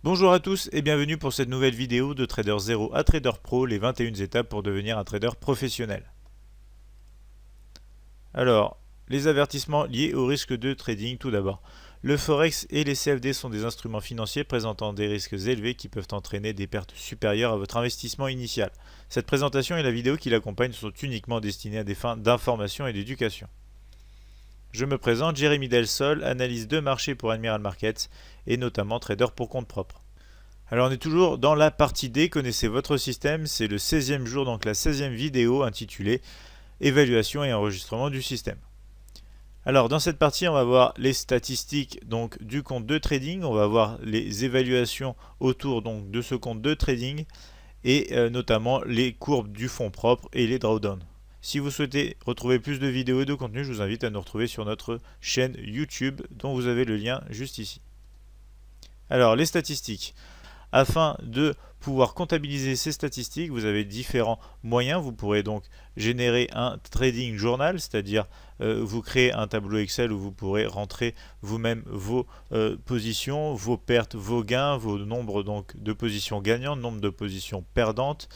Bonjour à tous et bienvenue pour cette nouvelle vidéo de Trader 0 à Trader Pro, les 21 étapes pour devenir un trader professionnel. Alors, les avertissements liés au risque de trading tout d'abord. Le Forex et les CFD sont des instruments financiers présentant des risques élevés qui peuvent entraîner des pertes supérieures à votre investissement initial. Cette présentation et la vidéo qui l'accompagne sont uniquement destinées à des fins d'information et d'éducation. Je me présente, Jérémy Delsol, analyse de marché pour Admiral Markets et notamment trader pour compte propre. Alors on est toujours dans la partie D, connaissez votre système, c'est le 16e jour, donc la 16e vidéo intitulée Évaluation et enregistrement du système. Alors dans cette partie on va voir les statistiques donc, du compte de trading, on va voir les évaluations autour donc, de ce compte de trading et notamment les courbes du fonds propre et les drawdowns. Si vous souhaitez retrouver plus de vidéos et de contenu, je vous invite à nous retrouver sur notre chaîne YouTube dont vous avez le lien juste ici. Alors les statistiques. Afin de pouvoir comptabiliser ces statistiques, vous avez différents moyens. Vous pourrez donc générer un trading journal, c'est-à-dire vous créez un tableau Excel où vous pourrez rentrer vous-même vos positions, vos pertes, vos gains, vos nombres donc, de positions gagnantes, nombre de positions perdantes,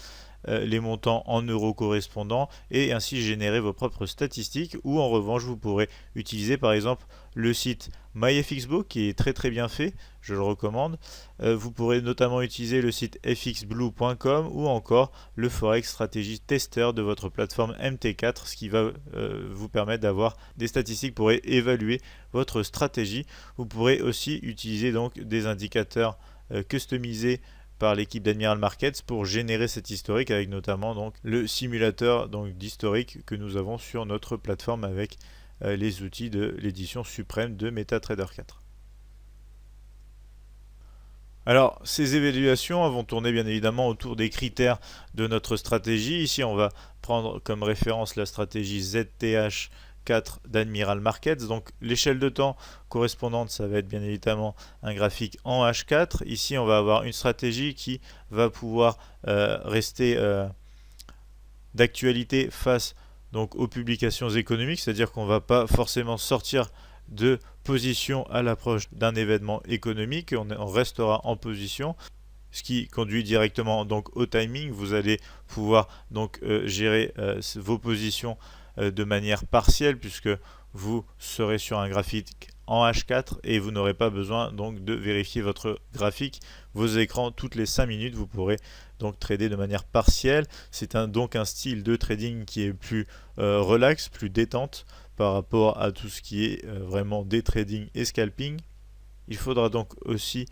les montants en euros correspondants et ainsi générer vos propres statistiques, ou en revanche vous pourrez utiliser par exemple le site MyFXBook qui est très bien fait, je le recommande. Vous pourrez notamment utiliser le site fxblue.com ou encore le Forex Strategy Tester de votre plateforme MT4, ce qui va vous permettre d'avoir des statistiques pour évaluer votre stratégie. Vous pourrez aussi utiliser donc des indicateurs customisés par l'équipe d'Admiral Markets pour générer cet historique avec notamment donc le simulateur d'historique que nous avons sur notre plateforme avec les outils de l'édition suprême de MetaTrader 4. Alors, ces évaluations vont tourner bien évidemment autour des critères de notre stratégie. Ici, on va prendre comme référence la stratégie ZTH 4 d'Admiral Markets. Donc l'échelle de temps correspondante, ça va être bien évidemment un graphique en H4. Ici, on va avoir une stratégie qui va pouvoir rester d'actualité face donc aux publications économiques, c'est-à-dire qu'on ne va pas forcément sortir de position à l'approche d'un événement économique, on restera en position, ce qui conduit directement donc au timing. Vous allez pouvoir donc gérer vos positions de manière partielle puisque vous serez sur un graphique en H4 et vous n'aurez pas besoin donc de vérifier votre graphique, vos écrans toutes les 5 minutes. Vous pourrez donc trader de manière partielle. C'est donc un style de trading qui est plus relax, plus détente par rapport à tout ce qui est vraiment day trading et scalping. Il faudra donc aussi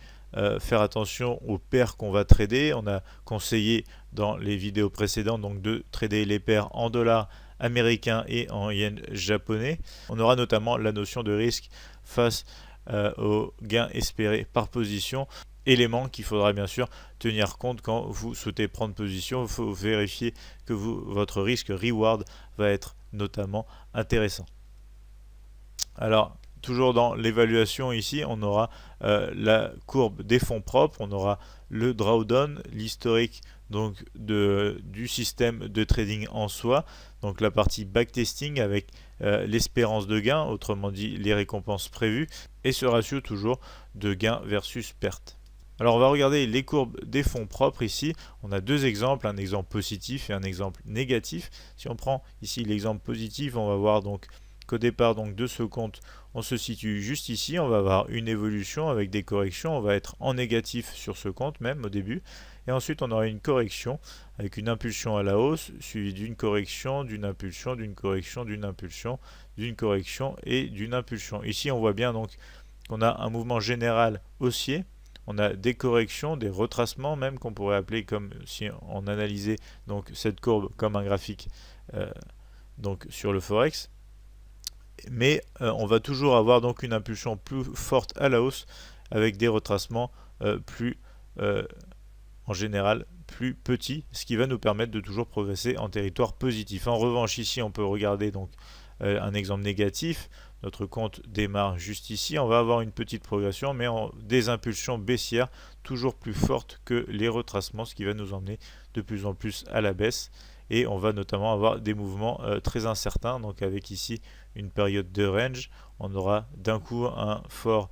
faire attention aux paires qu'on va trader. On a conseillé dans les vidéos précédentes donc de trader les paires en dollars américains et en yens japonais. On aura notamment la notion de risque face aux gains espérés par position, élément qu'il faudra bien sûr tenir compte quand vous souhaitez prendre position. Il faut vérifier que votre risque reward va être notamment intéressant. Alors toujours dans l'évaluation ici, on aura la courbe des fonds propres, on aura le drawdown, l'historique donc du système de trading en soi, donc la partie backtesting avec l'espérance de gain, autrement dit les récompenses prévues, et ce ratio toujours de gain versus perte. Alors on va regarder les courbes des fonds propres ici. On a deux exemples, un exemple positif et un exemple négatif. Si on prend ici l'exemple positif, on va voir donc qu'au départ donc, de ce compte, on se situe juste ici. On va avoir une évolution avec des corrections. On va être en négatif sur ce compte même au début. Et ensuite on aura une correction avec une impulsion à la hausse, suivie d'une correction, d'une impulsion, d'une correction, d'une impulsion, d'une correction et d'une impulsion. Ici on voit bien donc qu'on a un mouvement général haussier. On a des corrections, des retracements même qu'on pourrait appeler comme si on analysait donc cette courbe comme un graphique donc sur le Forex. Mais on va toujours avoir donc une impulsion plus forte à la hausse avec des retracements plus en général plus petits, ce qui va nous permettre de toujours progresser en territoire positif. En revanche, ici, on peut regarder donc un exemple négatif. Notre compte démarre juste ici. On va avoir une petite progression, mais des impulsions baissières toujours plus fortes que les retracements, ce qui va nous emmener de plus en plus à la baisse. Et on va notamment avoir des mouvements très incertains. Donc avec ici une période de range, on aura d'un coup un fort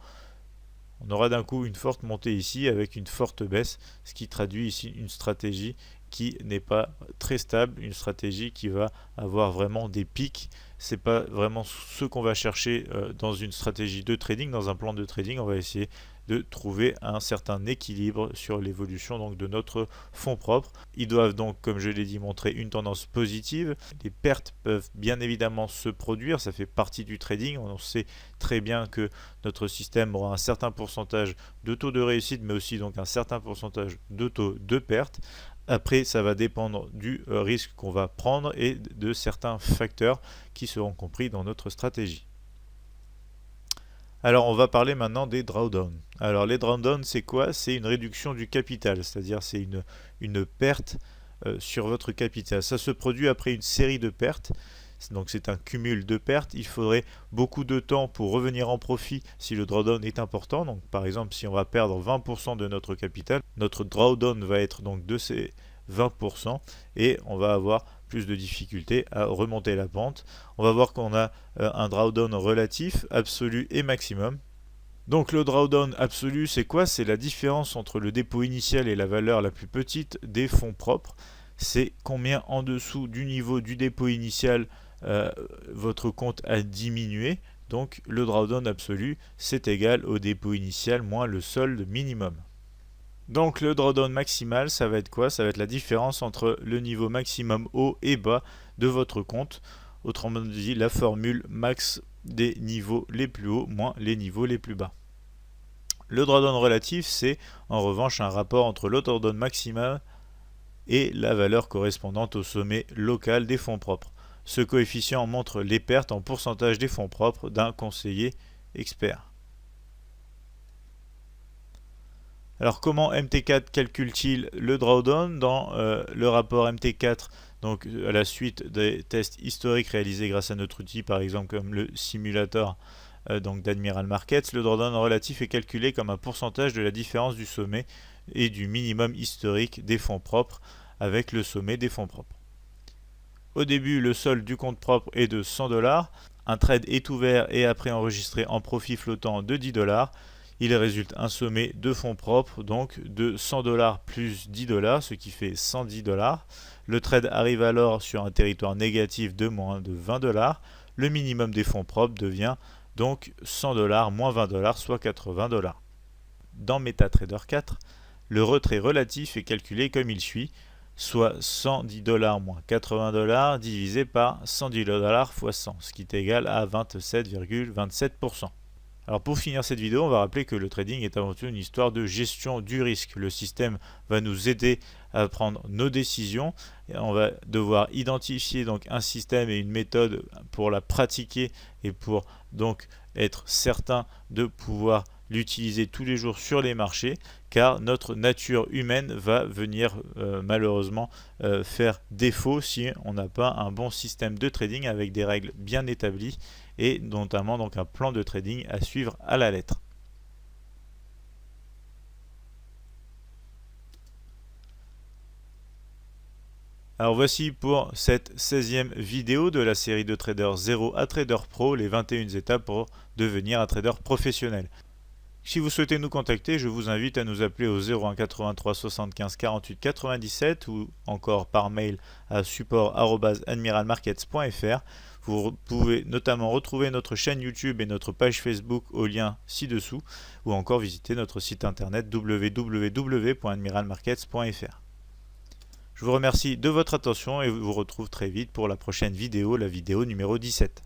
On aura d'un coup une forte montée ici avec une forte baisse, ce qui traduit ici une stratégie qui n'est pas très stable, une stratégie qui va avoir vraiment des pics. C'est pas vraiment ce qu'on va chercher dans une stratégie de trading, dans un plan de trading. On va essayer de trouver un certain équilibre sur l'évolution donc de notre fonds propre. Ils doivent donc, comme je l'ai dit, montrer une tendance positive. Les pertes peuvent bien évidemment se produire, ça fait partie du trading. On sait très bien que notre système aura un certain pourcentage de taux de réussite, mais aussi donc un certain pourcentage de taux de perte. Après, ça va dépendre du risque qu'on va prendre et de certains facteurs qui seront compris dans notre stratégie. Alors, on va parler maintenant des drawdowns. Alors, les drawdowns, c'est quoi? C'est une réduction du capital, c'est-à-dire c'est une perte sur votre capital. Ça se produit après une série de pertes. Donc c'est un cumul de pertes. Il faudrait beaucoup de temps pour revenir en profit si le drawdown est important. Donc par exemple, si on va perdre 20% de notre capital, notre drawdown va être donc de ces 20% et on va avoir plus de difficultés à remonter la pente. On va voir qu'on a un drawdown relatif, absolu et maximum. Donc le drawdown absolu, c'est quoi? C'est la différence entre le dépôt initial et la valeur la plus petite des fonds propres. C'est combien en dessous du niveau du dépôt initial votre compte a diminué. Donc le drawdown absolu, c'est égal au dépôt initial moins le solde minimum. Donc le drawdown maximal, ça va être quoi? Ça va être la différence entre le niveau maximum haut et bas de votre compte. Autrement dit, la formule max des niveaux les plus hauts moins les niveaux les plus bas. Le drawdown relatif, c'est en revanche un rapport entre le drawdown maximal et la valeur correspondante au sommet local des fonds propres. Ce coefficient montre les pertes en pourcentage des fonds propres d'un conseiller expert. Alors comment MT4 calcule-t-il le drawdown? Dans le rapport MT4, donc à la suite des tests historiques réalisés grâce à notre outil, par exemple comme le simulator donc d'Admiral Markets, le drawdown relatif est calculé comme un pourcentage de la différence du sommet et du minimum historique des fonds propres avec le sommet des fonds propres. Au début, le solde du compte propre est de 100 $. Un trade est ouvert et après enregistré en profit flottant de 10 $. Il résulte un sommet de fonds propres, donc de 100 $ plus 10 $, ce qui fait 110 $. Le trade arrive alors sur un territoire négatif de moins de 20 $. Le minimum des fonds propres devient donc 100 $ moins 20 $, soit 80 $. Dans MetaTrader 4, le retrait relatif est calculé comme il suit, soit 110 $ moins 80 $ divisé par 110 $ fois 100, ce qui est égal à 27,27%. Alors pour finir cette vidéo, on va rappeler que le trading est avant tout une histoire de gestion du risque. Le système va nous aider à prendre nos décisions. Et on va devoir identifier donc un système et une méthode pour la pratiquer et pour donc être certain de pouvoir l'utiliser tous les jours sur les marchés, car notre nature humaine va venir malheureusement faire défaut si on n'a pas un bon système de trading avec des règles bien établies et notamment donc un plan de trading à suivre à la lettre. Alors voici pour cette 16e vidéo de la série de Trader 0 à Trader Pro, les 21 étapes pour devenir un trader professionnel. Si vous souhaitez nous contacter, je vous invite à nous appeler au 01 83 75 48 97 ou encore par mail à support@admiralmarkets.fr. Vous pouvez notamment retrouver notre chaîne YouTube et notre page Facebook au lien ci-dessous ou encore visiter notre site internet www.admiralmarkets.fr. Je vous remercie de votre attention et vous retrouve très vite pour la prochaine vidéo, la vidéo numéro 17.